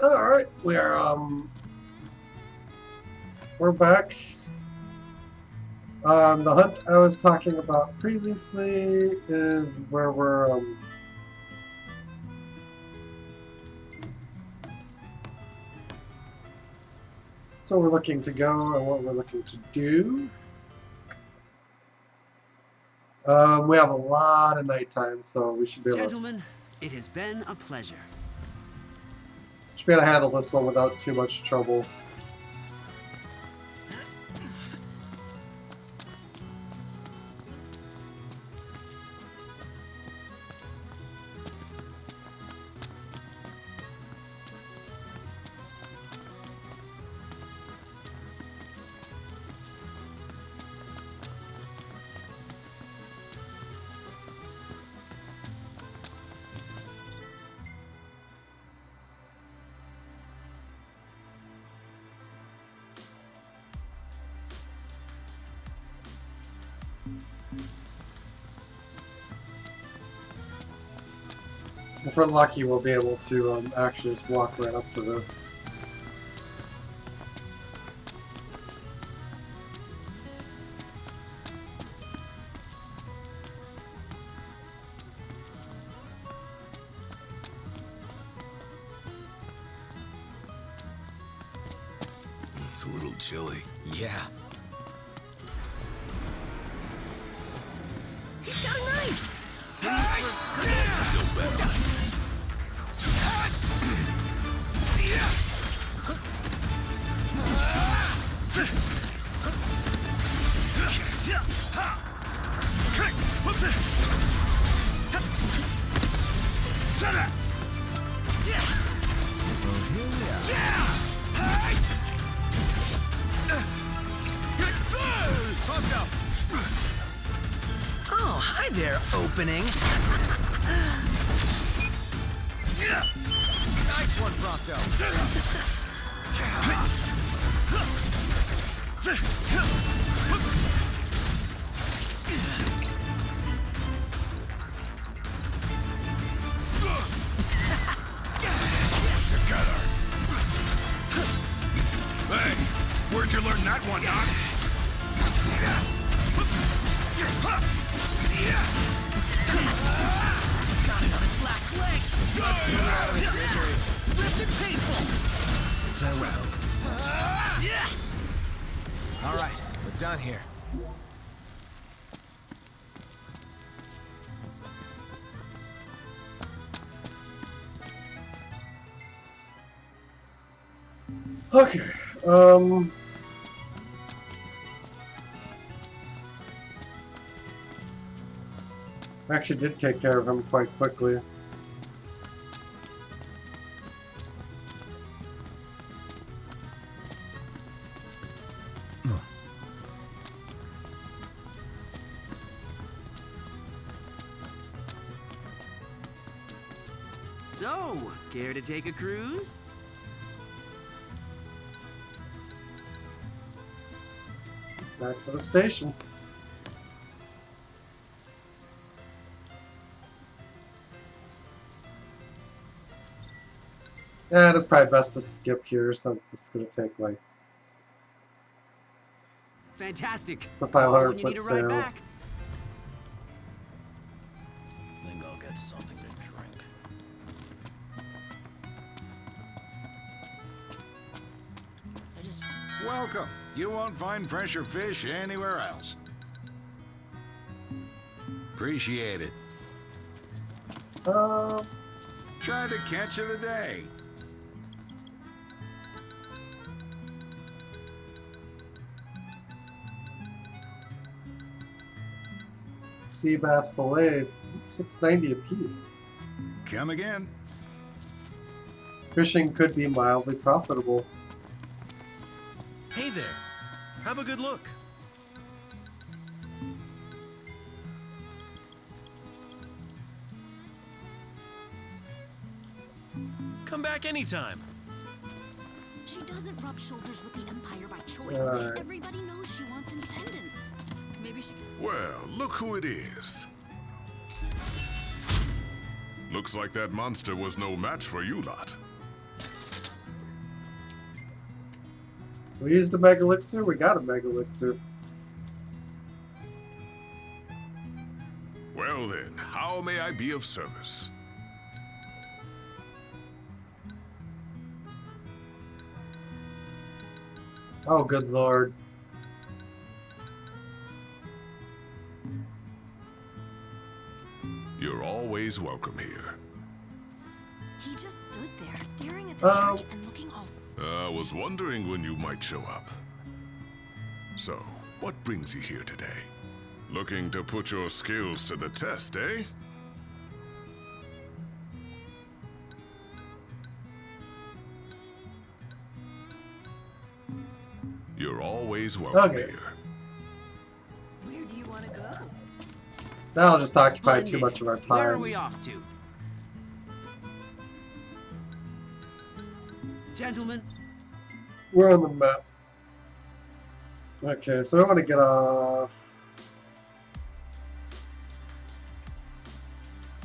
All right, we're back. The hunt I was talking about previously is where we're so we're looking to go and what we're looking to do. We have a lot of nighttime, so we should be able Gentlemen, it has been a pleasure. to handle this one without too much trouble. If we're lucky, we'll be able to actually just walk right up to this. It's a little chilly. Yeah. He's got a knife! Still better. Oh, hi there, opening. Nice one, Prompto. Together. Hey, where'd you learn that one, Doc? Got it on its last legs. Out of its misery. Swift and painful. Farewell. All right, we're done here. Okay. Actually did take care of him quite quickly. So, care to take a cruise? Back to the station. Yeah, it's probably best to skip here since this is going to take like Fantastic. it's a Call 500 when you need foot a ride sail. back. Think I'll get something to drink. Welcome. You won't find fresher fish anywhere else. Appreciate it. Trying to catch of the day. Sea bass fillets, $6.90 a piece. Come again. Fishing could be mildly profitable. Hey there. Have a good look. Come back anytime. She doesn't rub shoulders with the Empire by choice. Right. Everybody knows she wants independence. Maybe she can... Well, look who it is. Looks like that monster was no match for you lot. We used a Mega Elixir. We got a Mega Elixir. Well then, how may I be of service? Oh, good lord. You're always welcome here. He just stood there, staring at the church and looking all... I was wondering when you might show up. So, what brings you here today? Looking to put your skills to the test, eh? You're always welcome Okay. here. Where do you want to go? That'll just occupy Splendid. too much of our Where are time. we off to? Gentlemen, We're on the map. Okay, so I want to get off.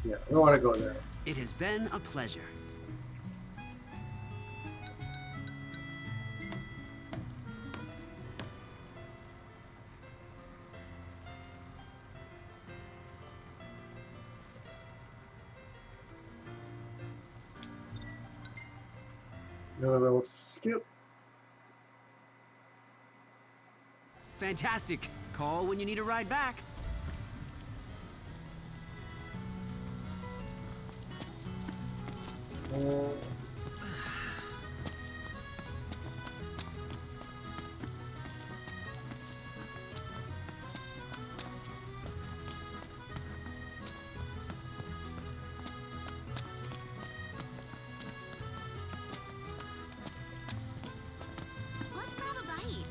Yeah, we want to go there. it has been a pleasure. Another little skip. Fantastic. Call when you need a ride back. Uh, Let's grab a bite.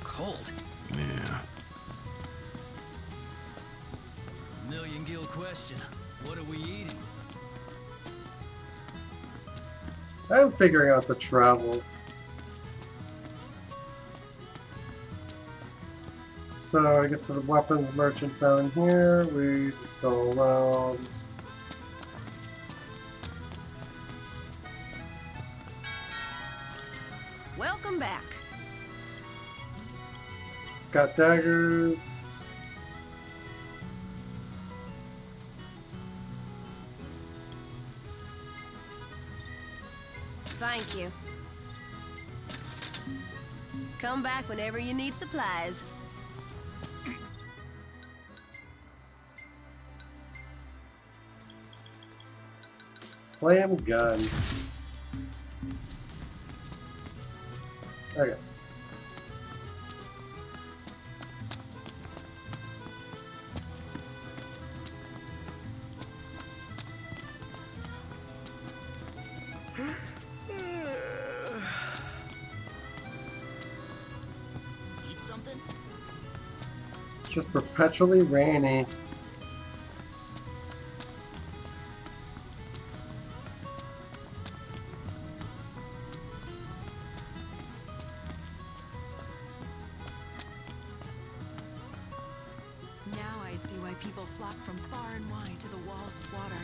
Cold. Yeah. Million gill question. What are we eating? I'm figuring out the travel. So to get to the weapons merchant down here, we just go around. Welcome back. Got daggers. Thank you. Come back whenever you need supplies. Flame gun. Okay. Eat something? It's just perpetually rainy. Now I see why people flock from far and wide to the walls of water.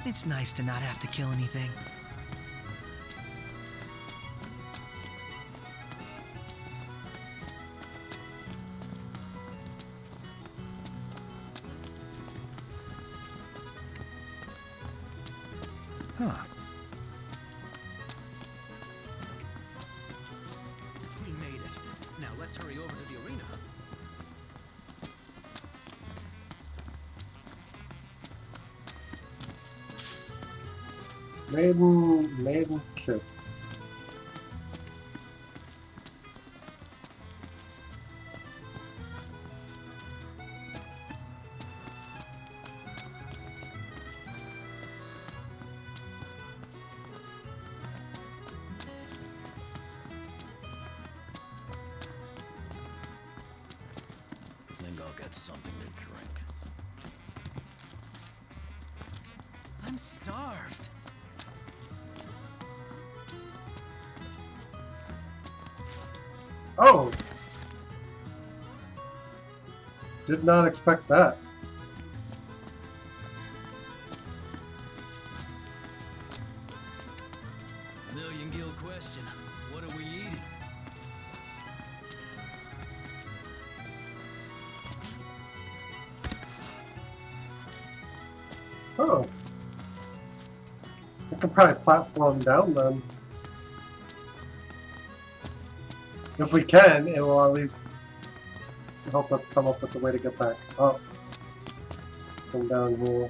It's nice to not have to kill anything. Huh. We made it. Now let's hurry over to the arena. Maiden's kiss. Think I'll get something to drink. I'm I'm starved. Oh! Did not expect that. Million gil question. What are we eating? Oh. We can probably platform down then. If we can, it will at least help us come up with a way to get back up from down here.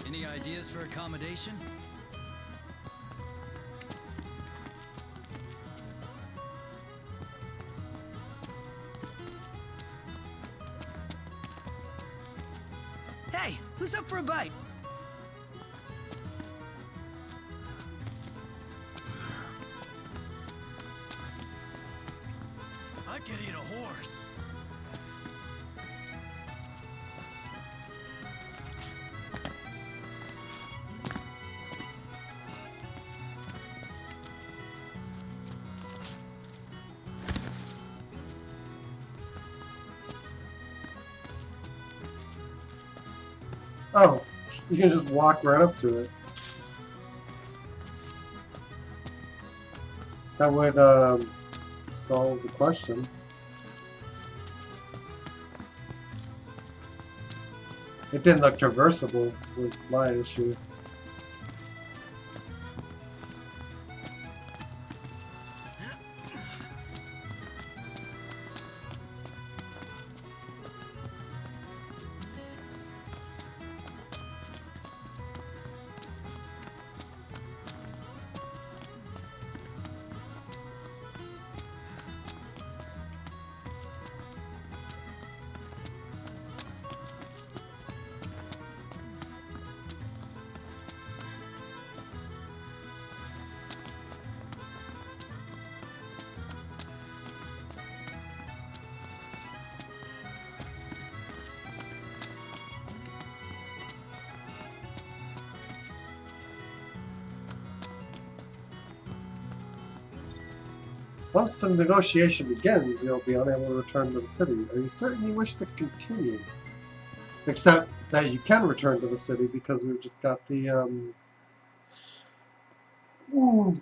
Any ideas for accommodation? Hey, who's up for a bite? I could eat a horse. Oh, you can just walk right up to it. That would solve the question. It didn't look traversable, was my issue. Once the negotiation begins, you'll be unable to return to the city. Are you certain you wish to continue? Except that you can return to the city because we've just got the, ooh.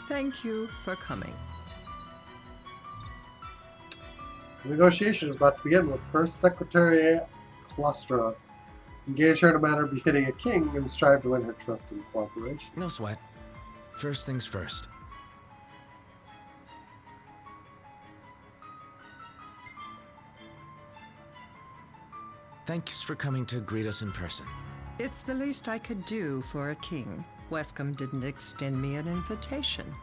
Thank you for coming. The negotiation is about to begin with First Secretary Clustra. Engage her in a manner befitting a king and strive to win her trust and cooperation. No sweat. First things first. Thanks for coming to greet us in person. It's the least I could do for a king. Wescombe didn't extend me an invitation,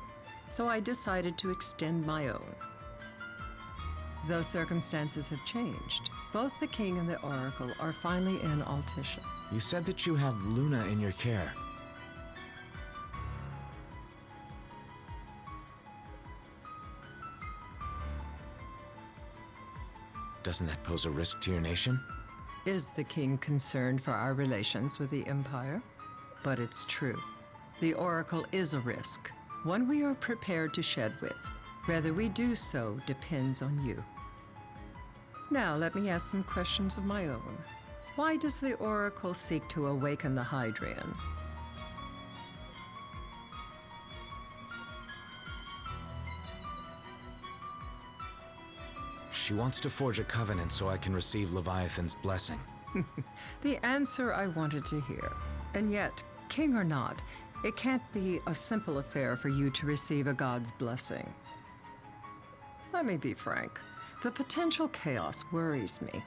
so I decided to extend my own. Though circumstances have changed, both the king and the oracle are finally in Altisha. You said that you have Luna in your care. Doesn't that pose a risk to your nation? Is the king concerned for our relations with the Empire? But it's true. The oracle is a risk, one we are prepared to shed with. Whether we do so depends on you. Now let me ask some questions of my own. Why does the oracle seek to awaken the Hydrian? She wants to forge a covenant so I can receive Leviathan's blessing. The answer I wanted to hear. And yet, king or not, it can't be a simple affair for you to receive a god's blessing. Let me be frank. The potential chaos worries me.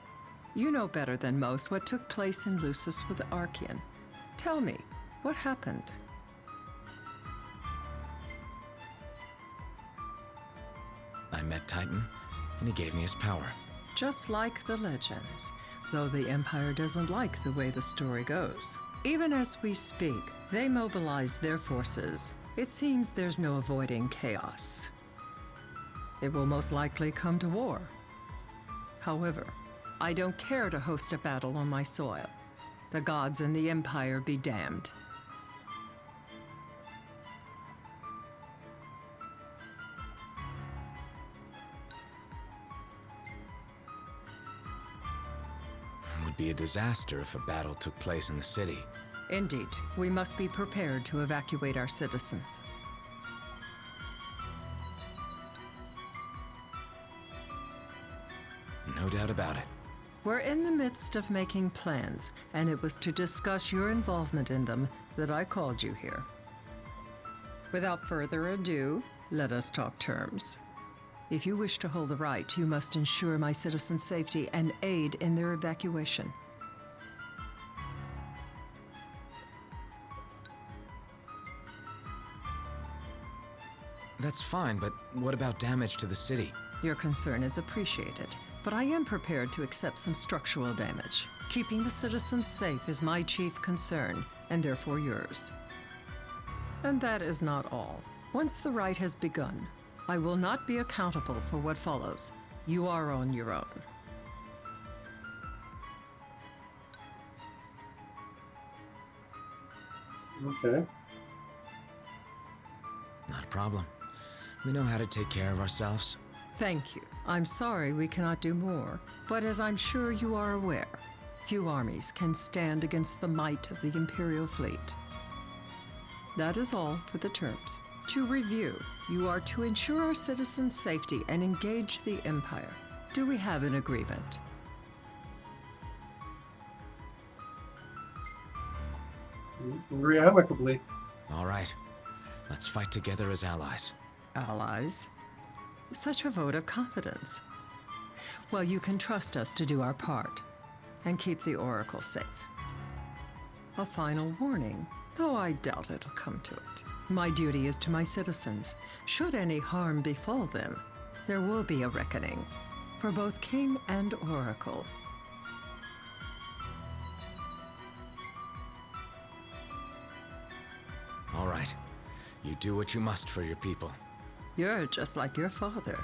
You know better than most what took place in Lucis with Archean. Tell me, what happened? I met Titan, and he gave me his power. Just like the legends, though the Empire doesn't like the way the story goes. Even as we speak, they mobilize their forces. It seems there's no avoiding chaos. It will most likely come to war. However, I don't care to host a battle on my soil. The gods and the Empire be damned. It would be a disaster if a battle took place in the city. Indeed, we must be prepared to evacuate our citizens. No doubt about it. We're in the midst of making plans, and it was to discuss your involvement in them that I called you here. Without further ado, let us talk terms. If you wish to hold the right, you must ensure my citizens' safety and aid in their evacuation. That's fine, but what about damage to the city? Your concern is appreciated, but I am prepared to accept some structural damage. Keeping the citizens safe is my chief concern, and therefore yours. And that is not all. Once the rite has begun, I will not be accountable for what follows. You are on your own. Okay. Not a problem. We know how to take care of ourselves. Thank you. I'm sorry we cannot do more, but as I'm sure you are aware, few armies can stand against the might of the Imperial fleet. That is all for the terms. To review, you are to ensure our citizens' safety and engage the Empire. Do we have an agreement? Agree amicably. All right. Let's fight together as allies. Allies? Such a vote of confidence. Well, you can trust us to do our part and keep the Oracle safe. A final warning, though I doubt it'll come to it. My duty is to my citizens. Should any harm befall them, there will be a reckoning for both King and Oracle. All right. You do what you must for your people. You're just like your father.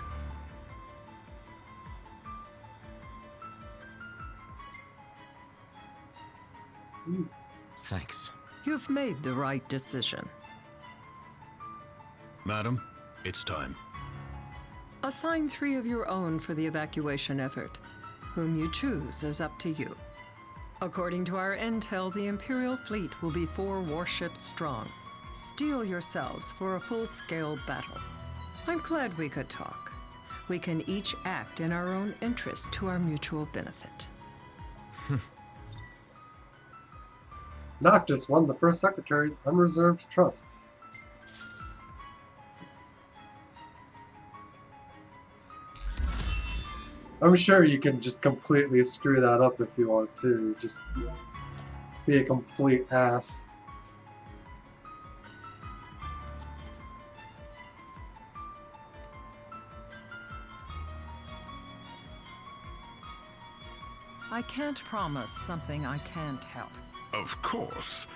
Thanks. You've made the right decision. Madam, it's time. Assign 3 of your own for the evacuation effort. Whom you choose is up to you. According to our intel, the Imperial fleet will be 4 warships strong. Steel yourselves for a full-scale battle. I'm glad we could talk. We can each act in our own interest to our mutual benefit. Noctis won the first secretary's unreserved trust. I'm sure you can just completely screw that up if you want to. Just be a complete ass. I can't promise something I can't help. Of course.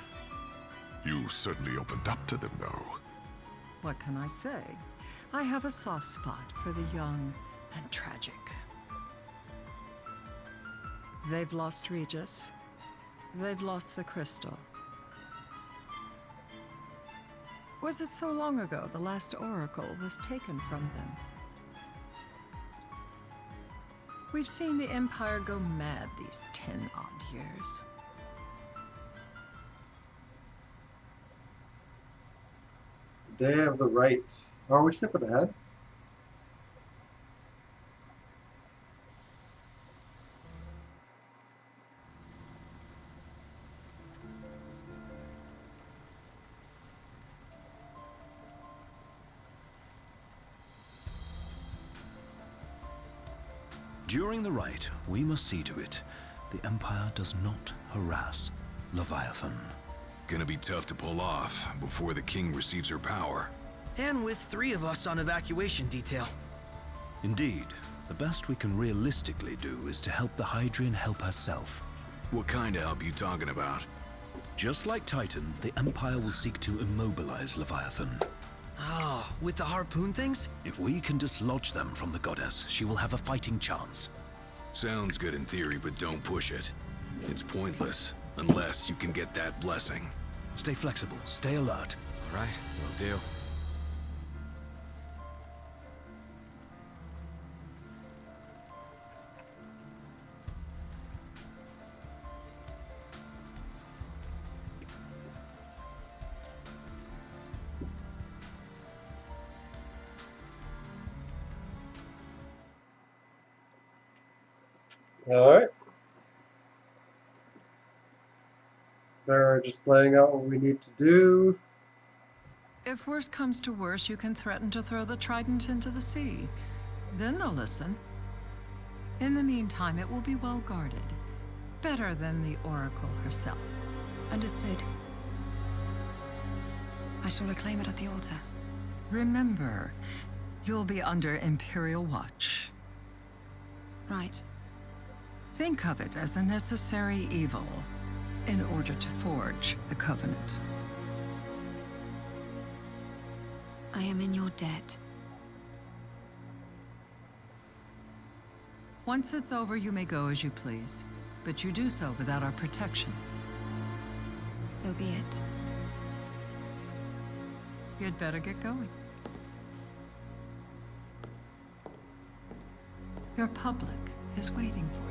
You certainly opened up to them, though. What can I say? I have a soft spot for the young and tragic. They've lost Regis. They've lost the crystal. Was it so long ago the last oracle was taken from them? We've seen the Empire go mad these 10-odd years. They have the right. Are we skipping ahead? During the rite, we must see to it the Empire does not harass Leviathan. Gonna be tough to pull off before the king receives her power. And with 3 of us on evacuation detail. Indeed, the best we can realistically do is to help the Hydrian help herself. What kind of help you talking about? Just like Titan, the Empire will seek to immobilize Leviathan. Oh, with the harpoon things? If we can dislodge them from the goddess, she will have a fighting chance. Sounds good in theory, but don't push it. It's pointless, unless you can get that blessing. Stay flexible, stay alert. All right, will do. Alright. They're just laying out what we need to do. If worse comes to worse, you can threaten to throw the trident into the sea. Then they'll listen. In the meantime, it will be well guarded. Better than the Oracle herself. Understood. I shall reclaim it at the altar. Remember, you'll be under Imperial watch. Right. Think of it as a necessary evil in order to forge the Covenant. I am in your debt. Once it's over, you may go as you please, but you do so without our protection. So be it. You'd better get going. Your public is waiting for you.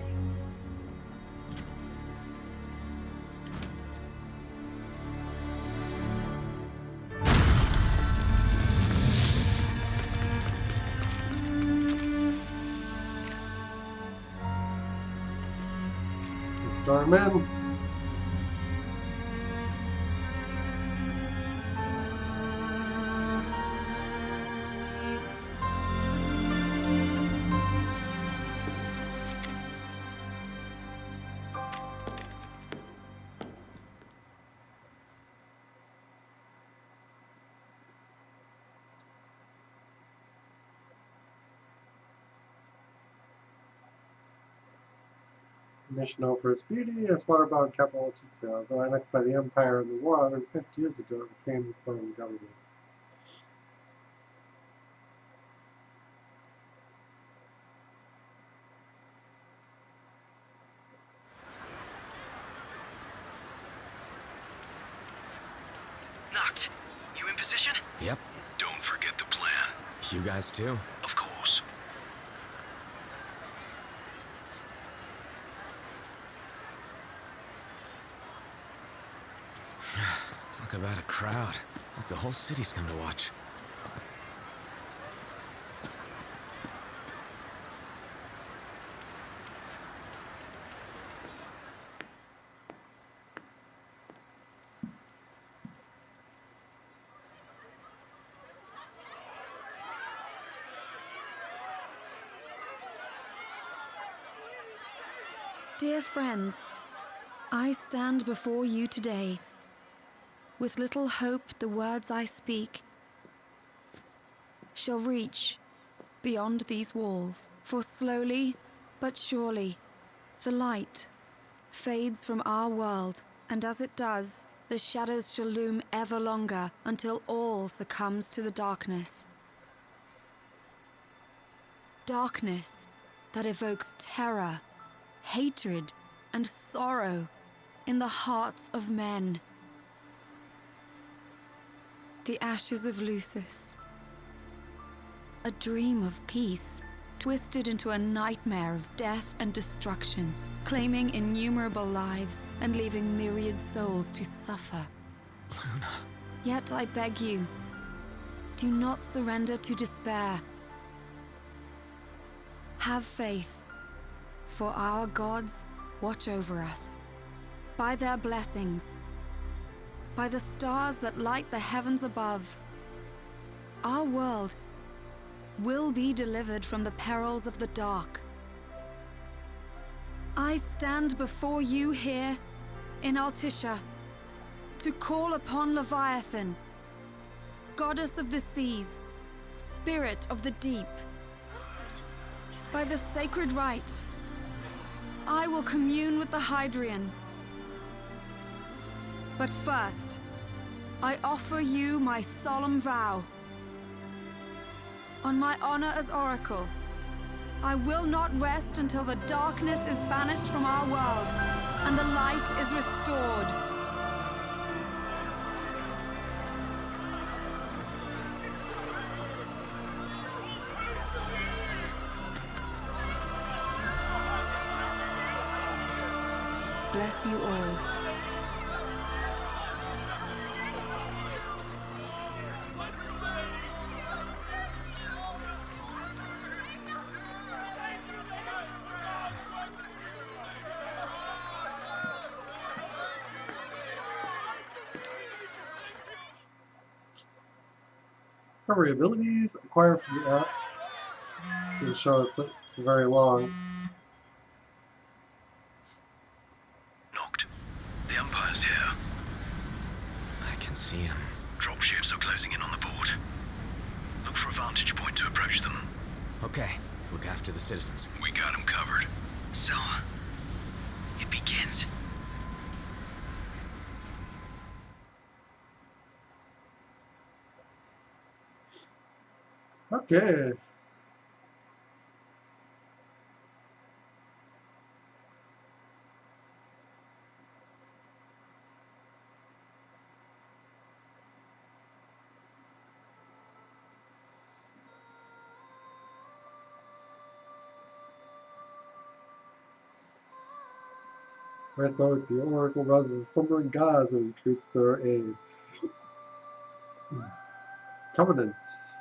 Storm in. Nation known for its beauty, its waterbound capital Tisea, though annexed by the Empire in the war 150 years ago, it became its own government. Knocked. You in position? Yep. Don't forget the plan. You guys too? Of course. Talk about a crowd. Like the whole city's come to watch. Dear friends, I stand before you today. With little hope the words I speak shall reach beyond these walls. For slowly but surely the light fades from our world, and as it does, the shadows shall loom ever longer until all succumbs to the darkness. Darkness that evokes terror, hatred, and sorrow in the hearts of men. The ashes of Lucis. A dream of peace, twisted into a nightmare of death and destruction, claiming innumerable lives and leaving myriad souls to suffer. Luna. Yet I beg you, do not surrender to despair. Have faith, for our gods watch over us. By their blessings, by the stars that light the heavens above, our world will be delivered from the perils of the dark. I stand before you here in Altisha to call upon Leviathan, goddess of the seas, spirit of the deep. By the sacred rite, I will commune with the Hydrian. But first, I offer you my solemn vow. On my honor as Oracle, I will not rest until the darkness is banished from our world and the light is restored. Bless you all. Recovery abilities acquired from the app. Didn't show it's for very long. Knocked. The Empire's here. I can see him. Dropships are closing in on the board. Look for a vantage point to approach them. Okay, look after the citizens. We got them covered. So, it begins. Okay. Last moment, the Oracle rouses the slumbering gods and entreats their aid. Covenants.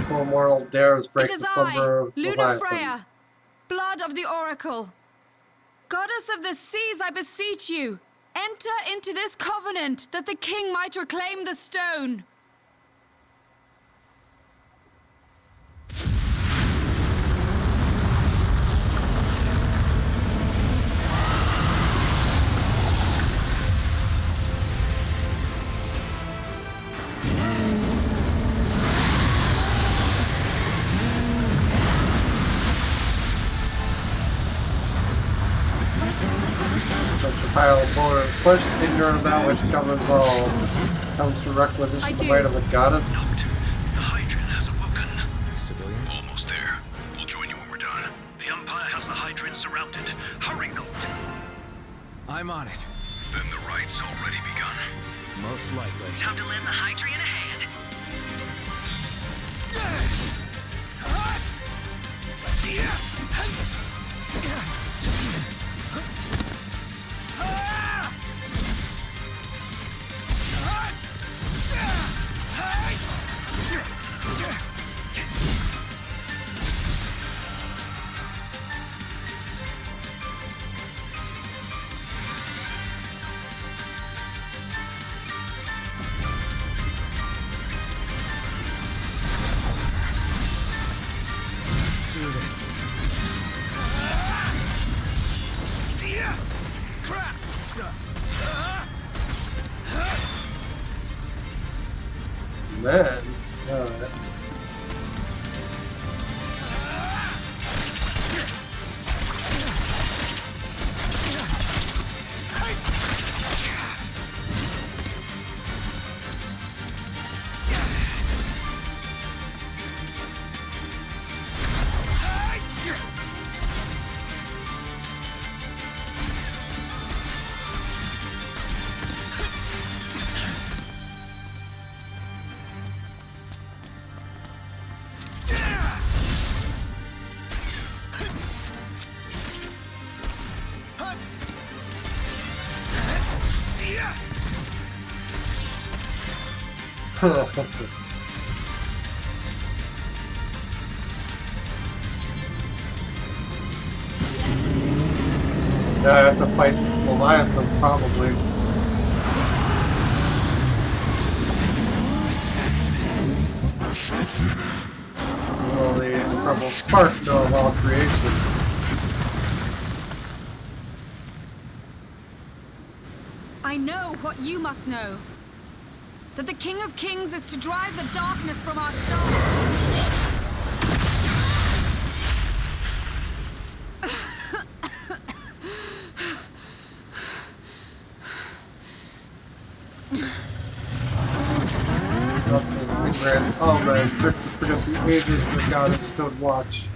Small mortal dares break It is the slumber I, of Luna Leviathan. Freya, blood of the Oracle. Goddess of the seas, I beseech you, enter into this covenant that the king might reclaim the stone. Such a pile of board, flesh ignorant of that which governs all, comes to requisition the might of a goddess. The Hydrian has awoken. Civilians? Almost there. We'll join you when we're done. The Empire has the Hydrian surrounded. Hurry, Noct. I'm on it. Then the right's already begun. Most likely. Time to lend the Hydrian a hand. Do this. Man. Yeah, I have to fight Leviathan, probably. Well, the incredible spark of all creation. I know what you must know. That the King of Kings is to drive the darkness from our star. Oh man, quick to forget the ages the goddess stood watch.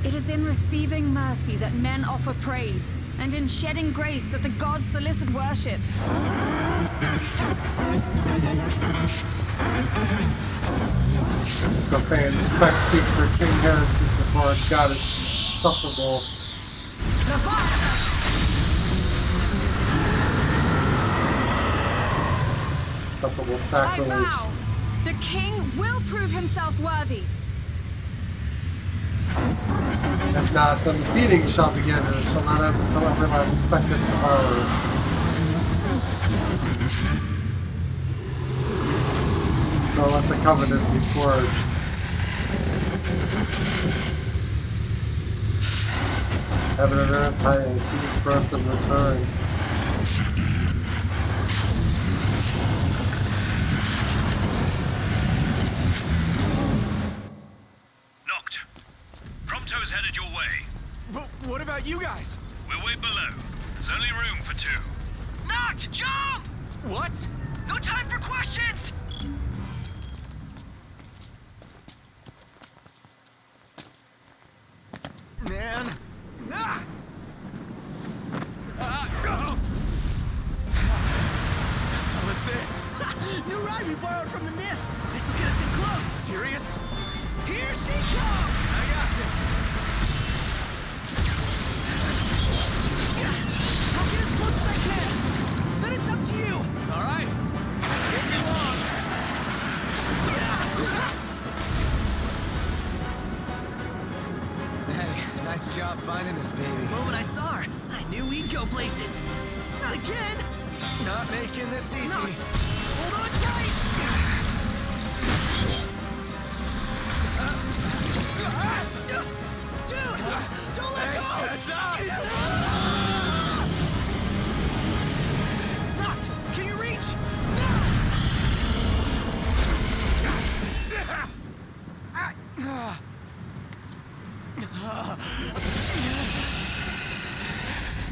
It is in receiving mercy that men offer praise, and in shedding grace that the gods solicit worship. The fans spec speaks for King Heresy before a goddess insufferable. Insufferable sacrilege. I vow, the king will prove himself worthy. If not, then the beating shall begin, and it shall not end until every last speck is devoured. So let the covenant be forged. Heaven and earth, I give birth and return. Knocked. Prompto's headed your way. But what about you guys? We'll wait below. There's only room for two. Knocked! Jump! What? No time for questions! Man. Ah! What was this? New ride we borrowed from the Nifs. This will get us in close. Serious? Here she comes! I got this. I'll get as close as I can. Then it's up to you. All right. Won't be long. Hey, nice job finding this baby. The moment I saw her, I knew we'd go places. Not again. Not making this easy. Not. Hold on tight. Dude, don't let go. Heads up. Knocked. Can you reach?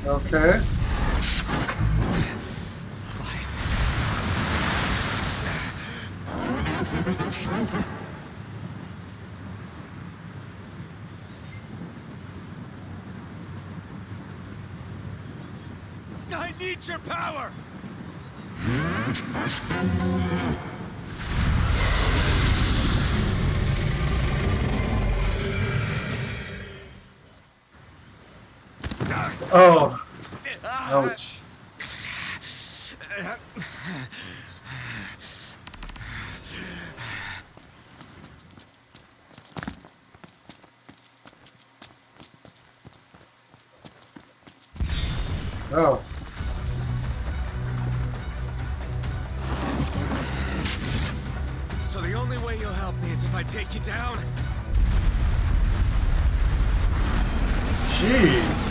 Okay. I need your power! Oh. Ouch. Oh. So the only way you'll help me is if I take you down? Jeez.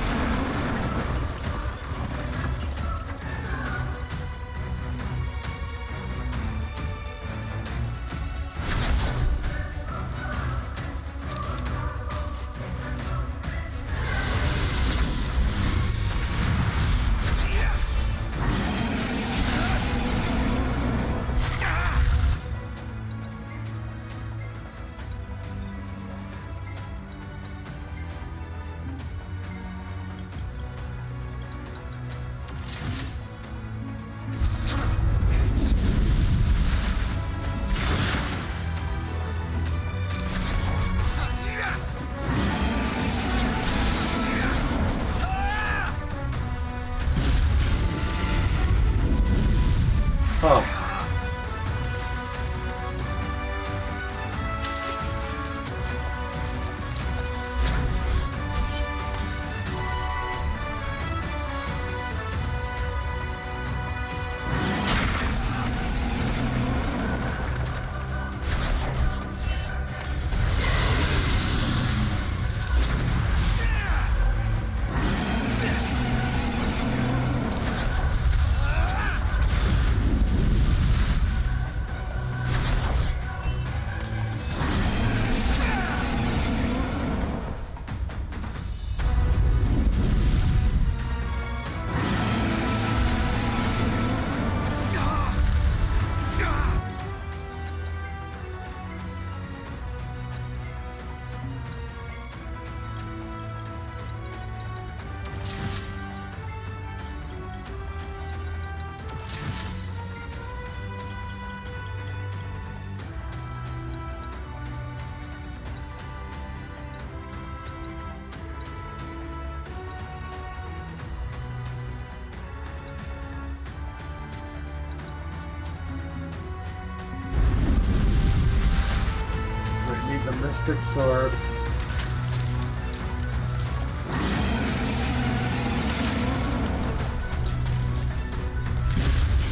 Mystic Sword.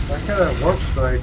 Why can't I Warp Strike?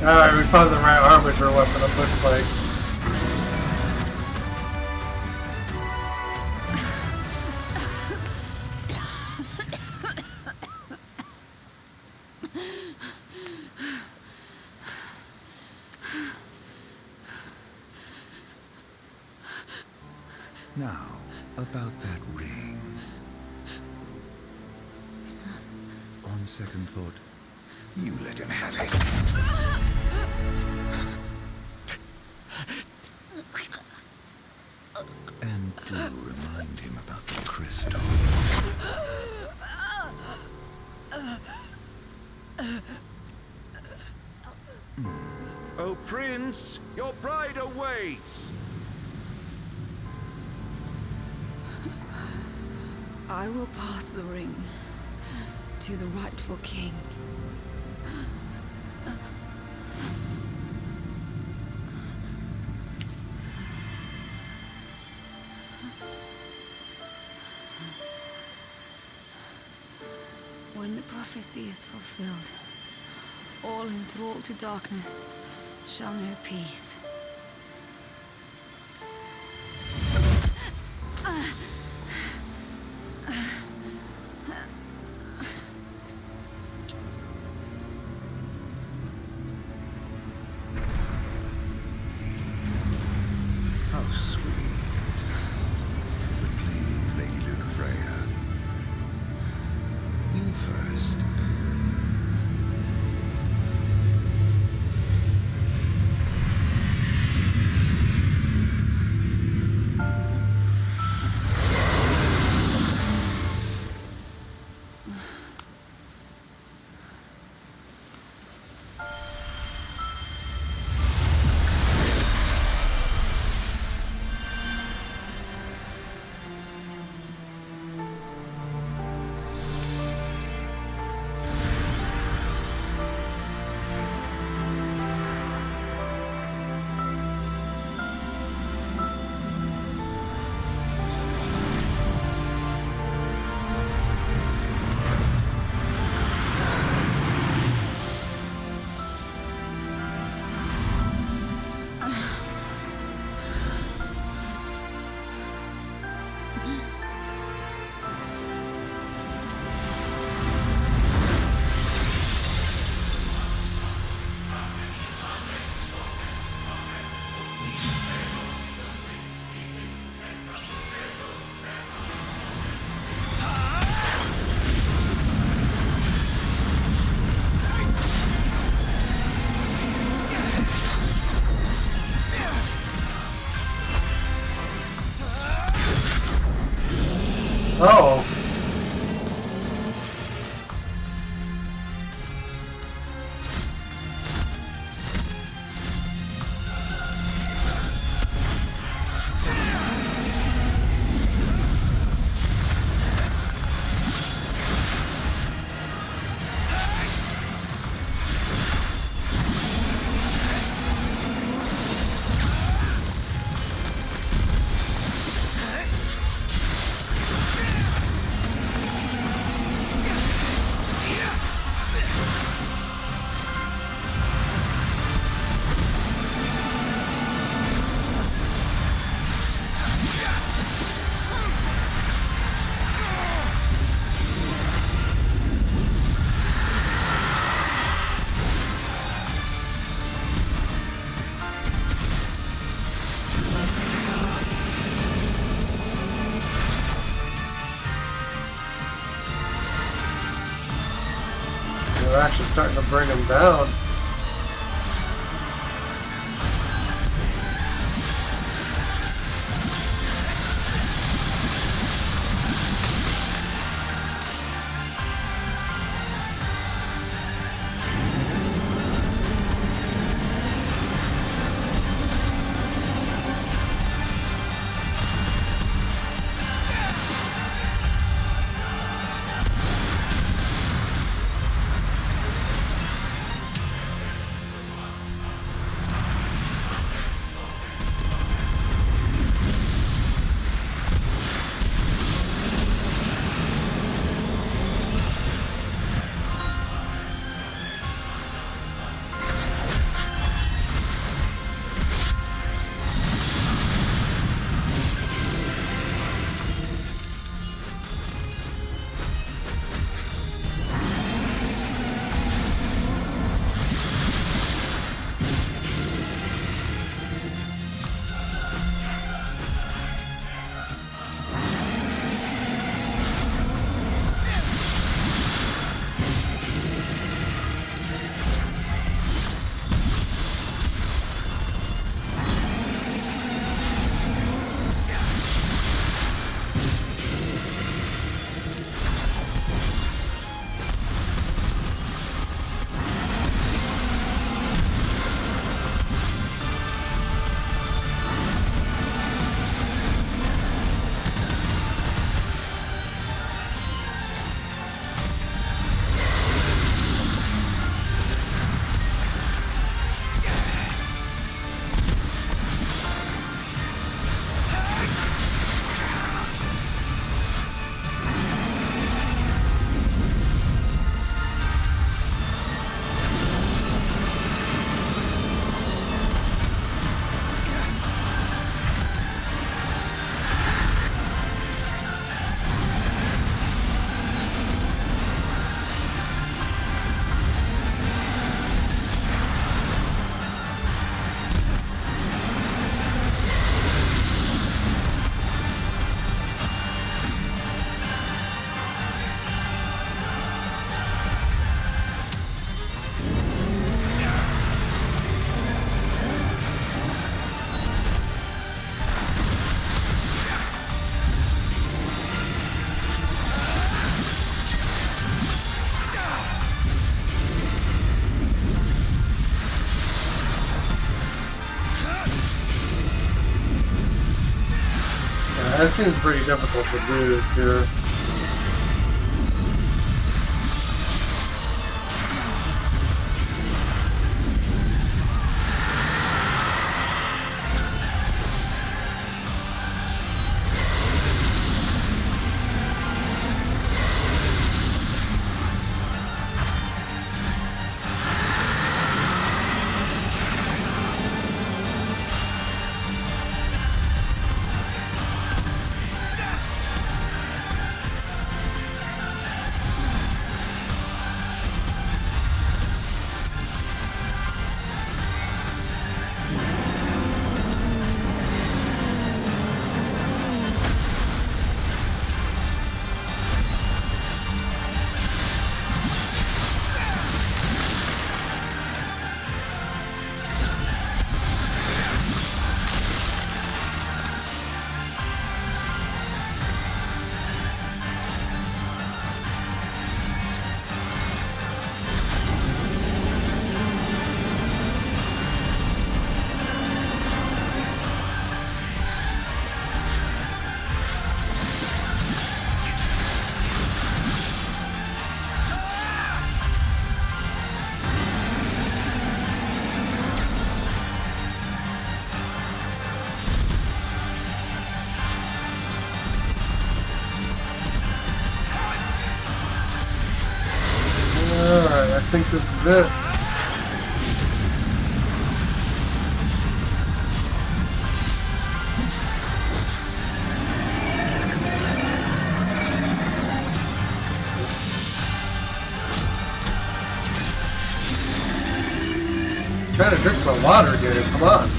Alright, we found the right armature weapon, it looks like. Now, about that ring. On second thought, you let him have it. And do remind him about the crystal. Oh, Prince, your bride awaits! I will pass the ring to the rightful king. When the prophecy is fulfilled, all enthralled to darkness shall know peace. How sweet. But please, Lady Lunafreya, you first. actually starting to bring them down. That seems pretty difficult to lose here. I think this is it. I'm trying to drink my water again. Come on.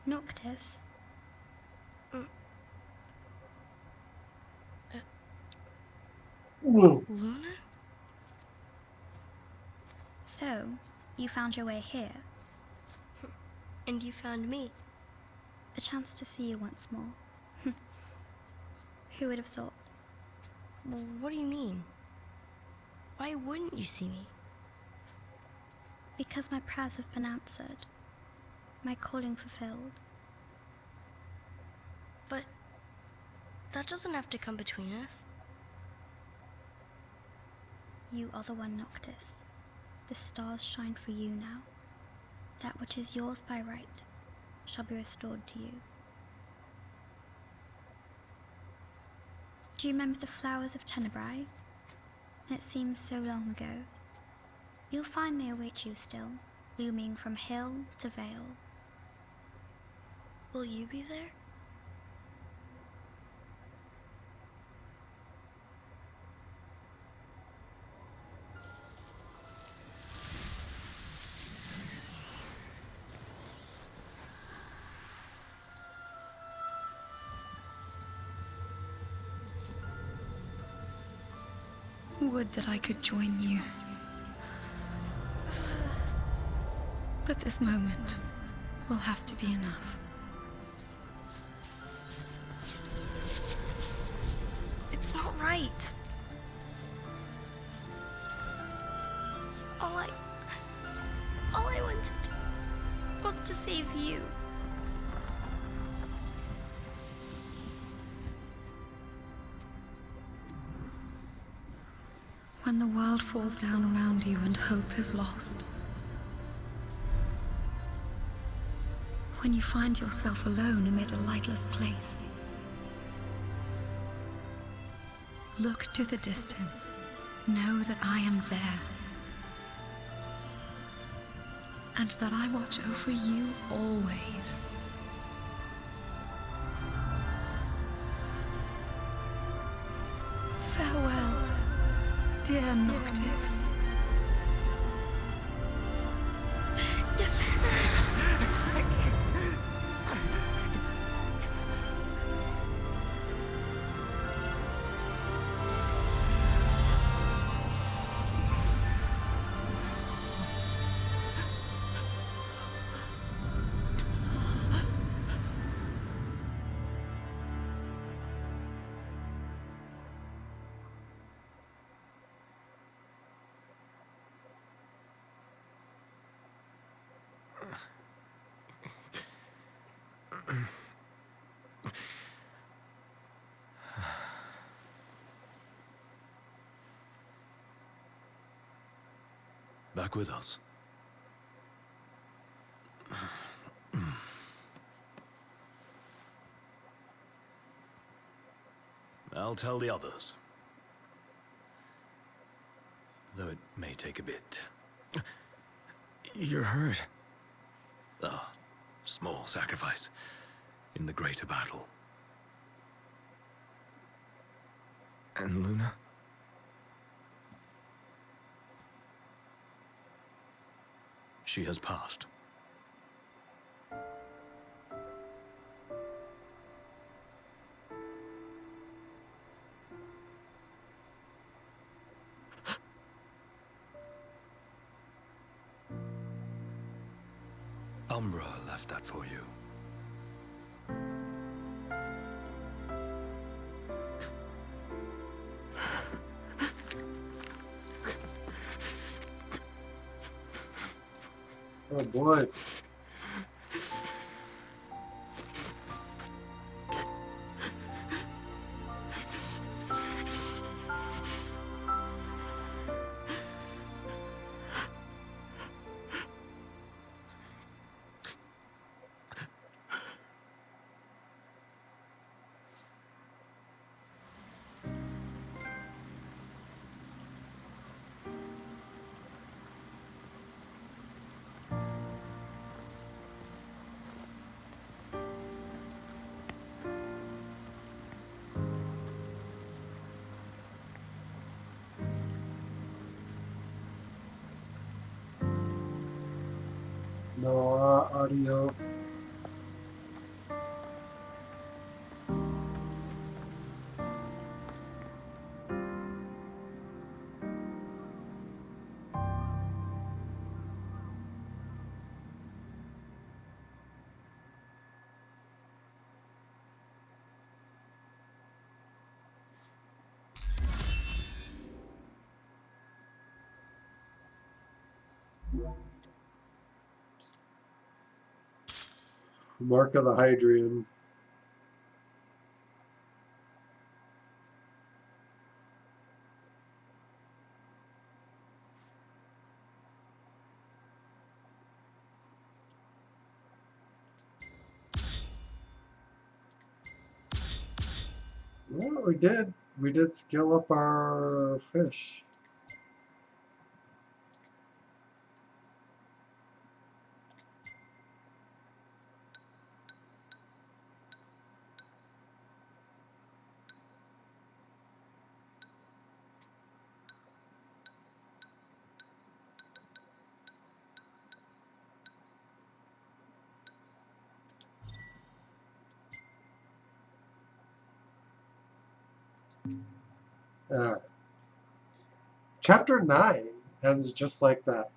Noctis. Ooh. Luna? So, you found your way here. And you found me. A chance to see you once more. Who would have thought? Well, what do you mean? Why wouldn't you see me? Because my prayers have been answered. My calling fulfilled. But that doesn't have to come between us. You are the one, Noctis. The stars shine for you now. That which is yours by right shall be restored to you. Do you remember the flowers of Tenebrae? It seems so long ago. You'll find they await you still, blooming from hill to vale. Will you be there? Would that I could join you. But this moment will have to be enough. It's not right. All I wanted was to save you. When the world falls down around you and hope is lost. When you find yourself alone amid a lightless place. Look to the distance. Know that I am there. And that I watch over you always. Farewell, dear Noctis. Back with us. I'll tell the others. Though it may take a bit. You're hurt. Ah, small sacrifice in the greater battle. And Luna? She has passed. Umbra left that for you. Oh boy. No audio. Mark of the Hadrian. Well, we did. We did skill up our fish. Chapter 9 ends just like that.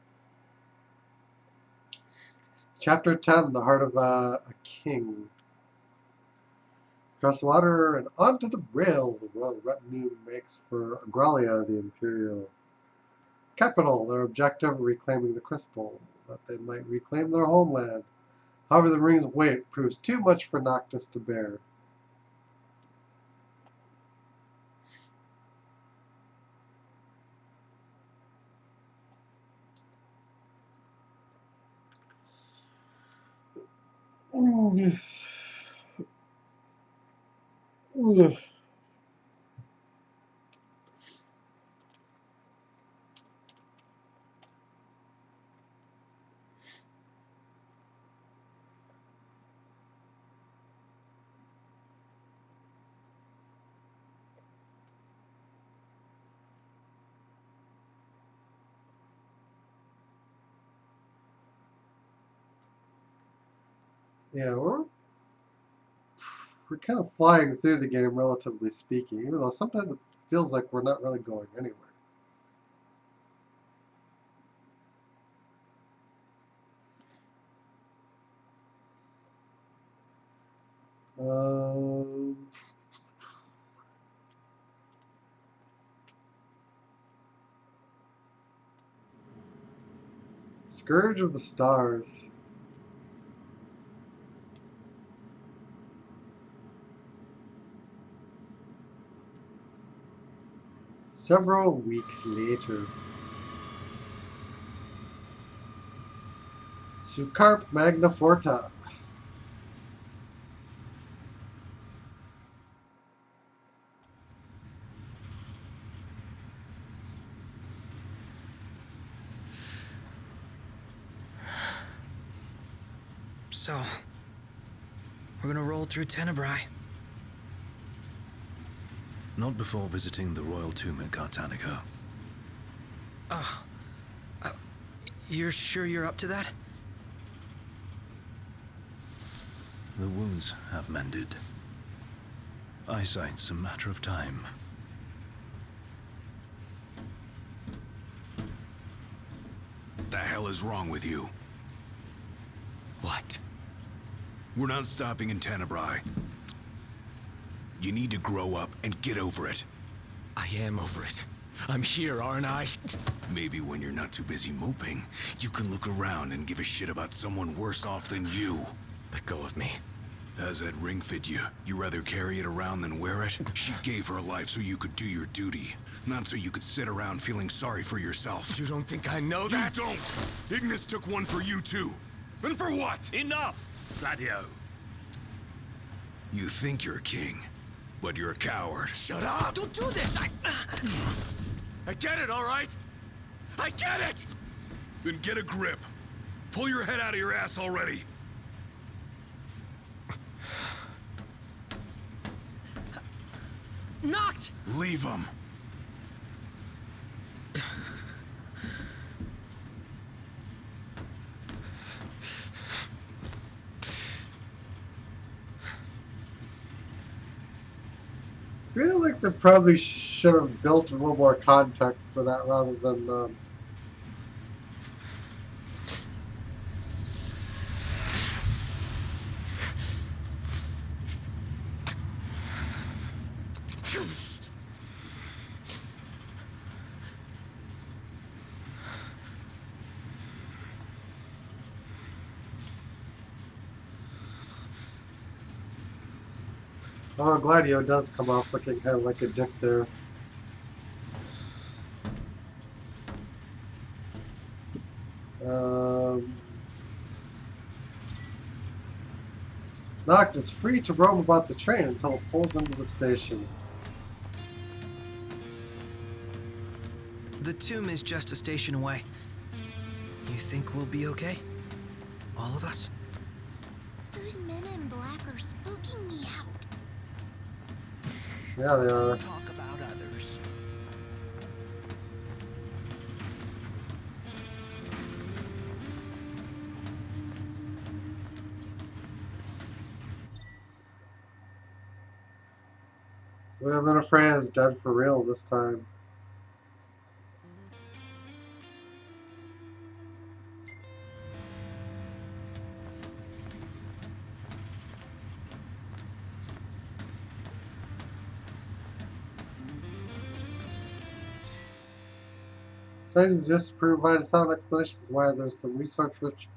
Chapter 10, The Heart of a King. Across the water and onto the rails, the royal retinue makes for Agralia, the imperial capital. Their objective, reclaiming the crystal, that they might reclaim their homeland. However, the ring's weight proves too much for Noctis to bear. Yeah, we're kind of flying through the game, relatively speaking, even though sometimes it feels like we're not really going anywhere. Scourge of the Stars. Several weeks later. Sucarp Magna Forta. So, we're gonna roll through Tenebrae. Not before visiting the royal tomb at Cartanica. You're sure you're up to that? The wounds have mended. Eyesight's a matter of time. What the hell is wrong with you? What? We're not stopping in Tenebrae. You need to grow up and get over it. I am over it. I'm here, aren't I? Maybe when you're not too busy moping, you can look around and give a shit about someone worse off than you. Let go of me. How's that ring fit you? You rather carry it around than wear it? She gave her life so you could do your duty, not so you could sit around feeling sorry for yourself. You don't think I know that? You don't! Ignis took one for you too. And for what? Enough, Gladio. You think you're a king, but you're a coward. Shut up! Don't do this! I get it, all right? I get it! Then get a grip. Pull your head out of your ass already. Knocked! Leave him. I feel like they probably should have built a little more context for that rather than oh, Gladio does come off looking kind of like a dick there. Noct is free to roam about the train until it pulls into the station. The tomb is just a station away. You think we'll be okay? All of us? Those men in black are spooking me out. Yeah, they are. Talk about others. Well, then Freya is dead for real this time. Scientists just provide sound explanations why there's some research which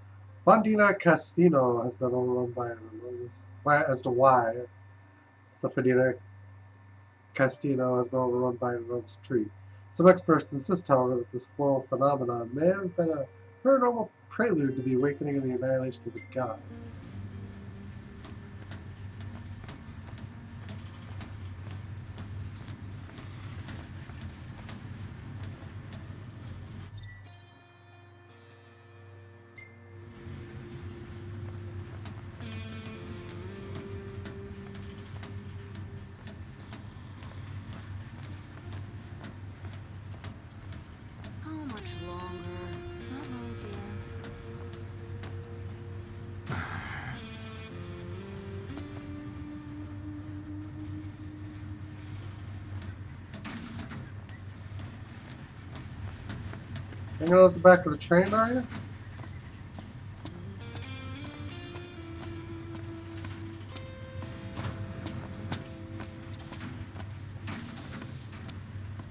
Fondina Casino has been overrun by an enormous. As to why the Fondina Casino has been overrun by an enormous tree. Some experts insist, however, that this floral phenomenon may have been a paranormal prelude to the awakening and the annihilation of the gods. Hanging out at the back of the train, are you?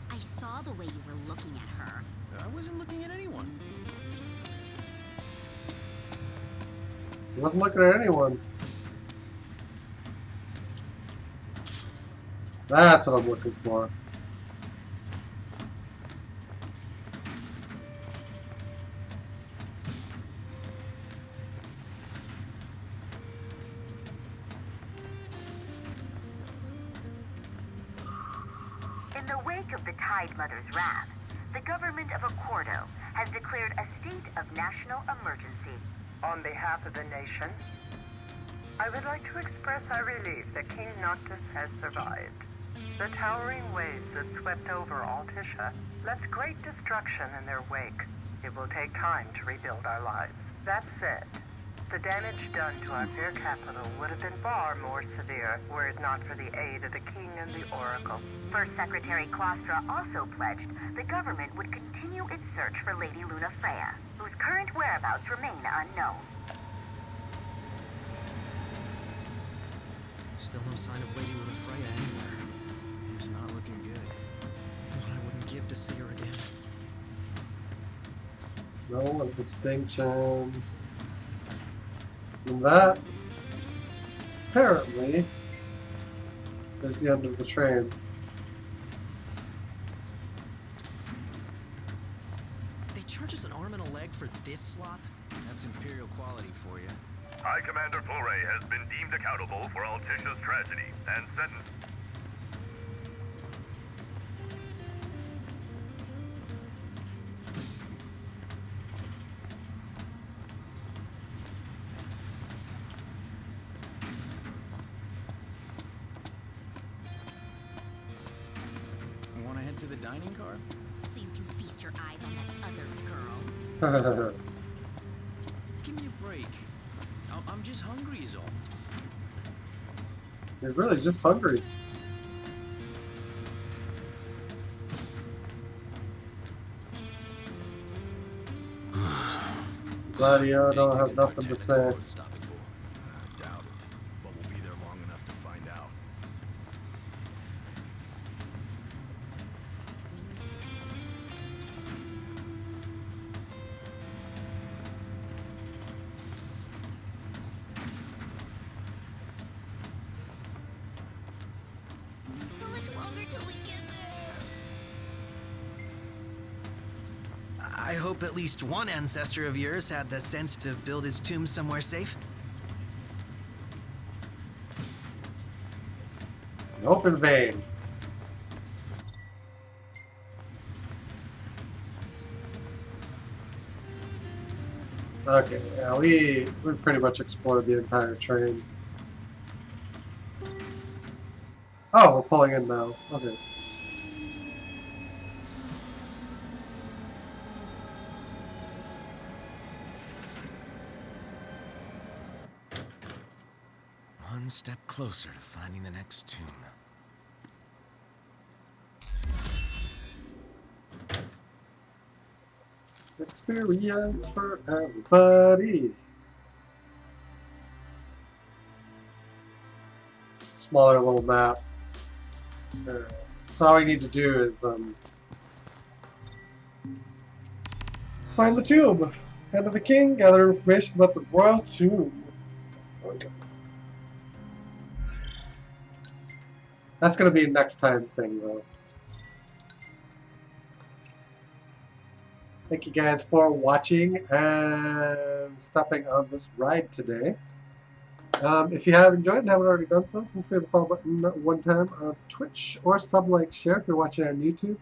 I saw the way you were looking at her. I wasn't looking at anyone. He wasn't looking at anyone. That's what I'm looking for. In the wake of the Tide Mother's wrath, the government of Accordo has declared a state of national emergency. On behalf of the nation, I would like to express our relief that King Noctis has survived. The towering waves that swept over Altisha left great destruction in their wake. It will take time to rebuild our lives. That said, the damage done to our fair capital would have been far more severe were it not for the aid of the King and the Oracle. First Secretary Claustra also pledged the government would continue its search for Lady Luna Freya, whose current whereabouts remain unknown. Still no sign of Lady Luna Freya anywhere. It's not looking good. What I wouldn't give to see her again. Medal of Distinction. And that, apparently, is the end of the train. They charge us an arm and a leg for this slop? That's Imperial quality for you. High Commander Foray has been deemed accountable for Altisha's tragedy and sentenced. Want to head to the dining car? So you can feast your eyes on that other girl. Give me a break. I'm just hungry is all. You're really just hungry. Gladio don't have nothing to say. I doubt it, but we'll be there long enough to find out. How much longer till we get there? I hope at least one ancestor of yours had the sense to build his tomb somewhere safe. Hope in vain. Okay, yeah, we pretty much explored the entire train. Oh, we're pulling in now. Okay. One step closer to finding the next tomb. Experience for everybody. Smaller little map. There. So all we need to do is find the tomb. Head to the king, gather information about the royal tomb. Okay. That's gonna be a next time thing though. Thank you guys for watching and stopping on this ride today. If you have enjoyed and haven't already done so, feel free to follow button one time on Twitch or sub, like, share if you're watching on YouTube.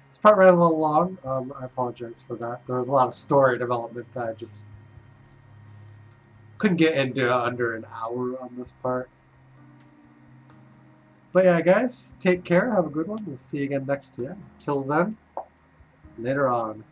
This part ran a little long. I apologize for that. There was a lot of story development that I just couldn't get into under an hour on this part. But yeah, guys, take care. Have a good one. We'll see you again next time. Till then, later on.